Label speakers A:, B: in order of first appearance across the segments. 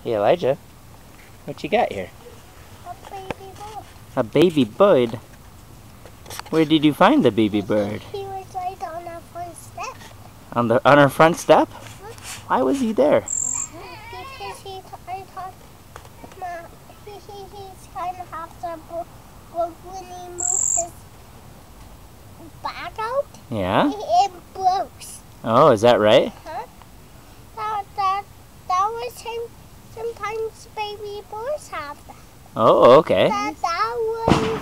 A: Hey Elijah, what you got here?
B: A baby bird.
A: A baby bird? Where did you find the baby bird?
B: He was right on our front step.
A: On our front step? Why was he there?
B: Because he's kind of half the book when he moves his back out.
A: Yeah?
B: It blows.
A: Oh, is that right?
B: Huh? That was him. Sometimes baby boys have that.
A: Oh, okay.
B: That was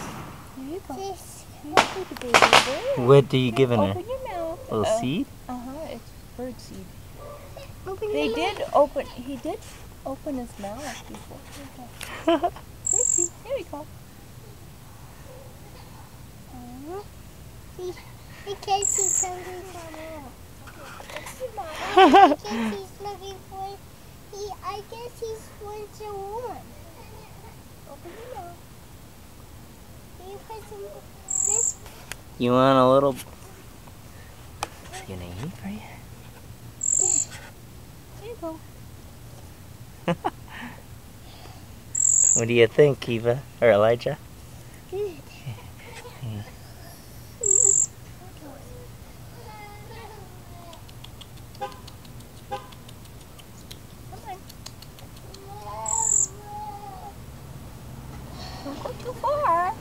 C: Here you go.
B: this.
C: Here's the baby bird.
A: What are you giving her?
C: Open your mouth.
A: A little seed?
C: It's bird seed.
B: Open
C: He
B: your
C: did open his mouth before. Bird seed. There we go.
B: Because he's hungry for more. I guess he's looking for. I guess he's wants a woman. Open your mouth. Can you put some this?
A: You want a little... You gonna eat for you?
C: There you go.
A: What do you think, Eva? Or Elijah?
B: Good.
C: Don't go too far.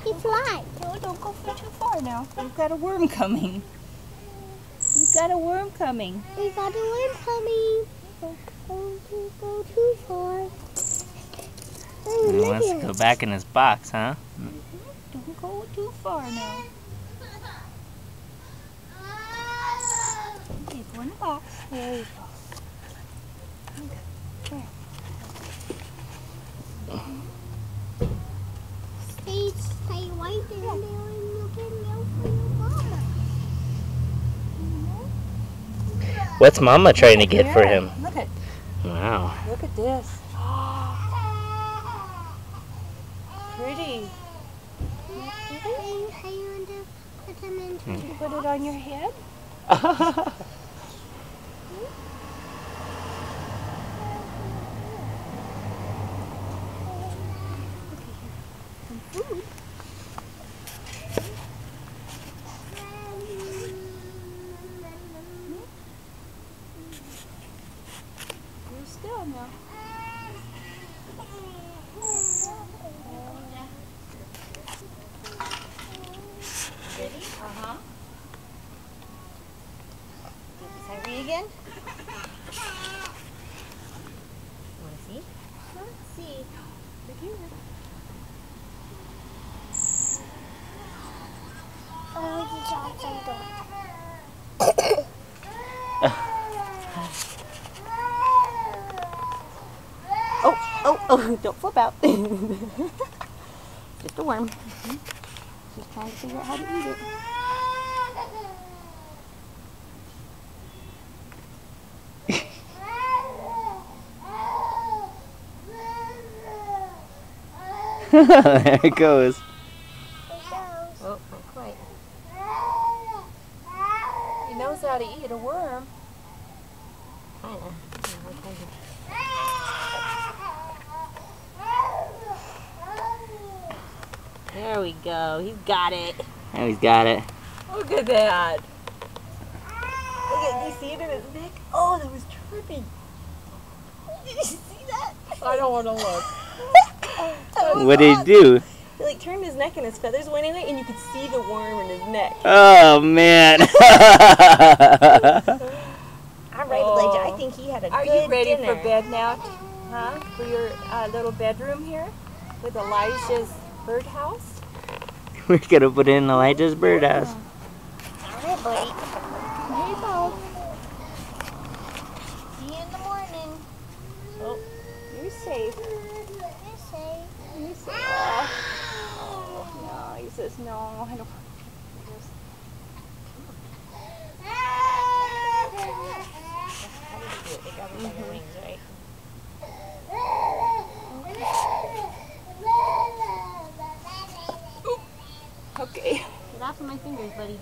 B: He flies.
C: No, don't go too far now. We've got a worm coming. We've got a worm coming.
B: We got a worm coming. Don't go too far.
A: He wants to go back in his box, huh?
C: Don't go too far now. Okay, go in the box. There you go.
B: Stay right there and you can yell for your mama.
A: What's Mama trying to get for him?
C: Look at
A: Wow.
C: this. Pretty.
B: How you want to put them into
C: You put it on your head? Some food. You're still now. Ready? Is hungry again? Want to see? Let's see. Look here.
B: the jobs I'm doing.
C: Oh, don't flip out. Just a worm. Just trying to figure out how to eat it.
A: There it goes.
C: Oh, not quite. He knows how to eat a worm. Kinda. There we go. He's got it.
A: Now he's got it.
C: Look at that. Look at, do you see it in his neck? Oh, that was trippy. Did you see that? I don't want to look.
A: What did he do?
C: He like turned his neck and his feathers went in it, and you could see the worm in his neck.
A: Oh man.
C: I'm right, Elijah. I think he had a good dinner. Are you ready for bed now? Huh? For your little bedroom here with Elijah's birdhouse?
A: We're gonna put in Elijah's birdhouse.
B: All right, buddy.
C: There you go.
B: See you in the morning.
C: Oh, you're safe.
B: You're safe.
C: You're safe. Oh, no, he says no. I don't. They got it by the wings, right? Okay. Get off of my fingers, buddy.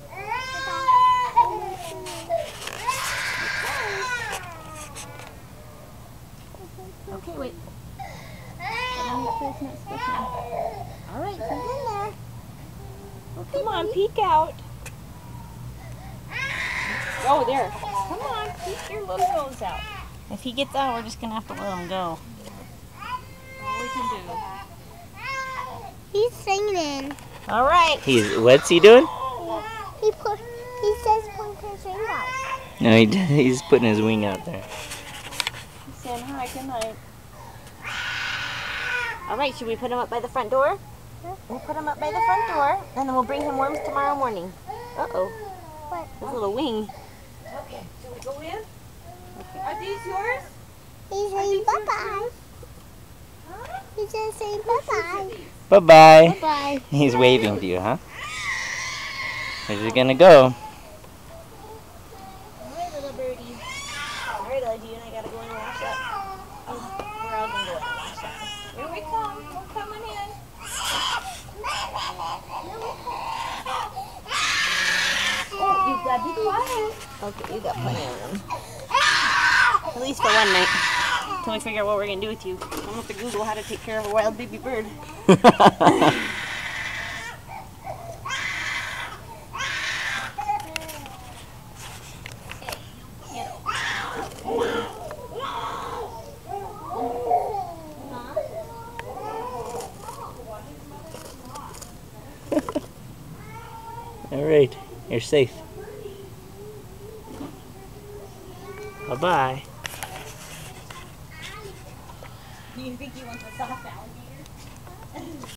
C: Okay, wait. Alright, she's in there. Okay, come on, peek out. Oh, there. Come on, peek your little nose out.
A: If he gets out, we're just gonna have to let him go.
C: All we can do.
B: He's singing.
A: All right. What's he doing?
B: He says point his ring out.
A: No, he's putting his wing out there.
C: He's saying hi, good night.
D: All right, should we put him up by the front door? We'll put him up by the front door, and then we'll bring him worms tomorrow morning. Uh-oh.
B: What?
D: His little wing.
C: Okay, shall we go in? Are these yours?
B: He's saying bye-bye. He's just saying bye-bye.
A: Bye-bye.
B: Bye-bye.
A: He's waving to you, huh? Where's he gonna go?
D: Hi, little birdie. All right, you and I gotta go in and wash up. Oh, we're all gonna go in and wash up.
C: Here we come. We're coming in. Oh, you've got to be quiet.
D: Okay, you got plenty of room. At least for one night. Until we figure out what we're gonna do with you. I'm gonna have to Google how to take care of a wild baby bird.
A: All right, you're safe. Bye-bye.
D: Do you think he wants a soft alligator?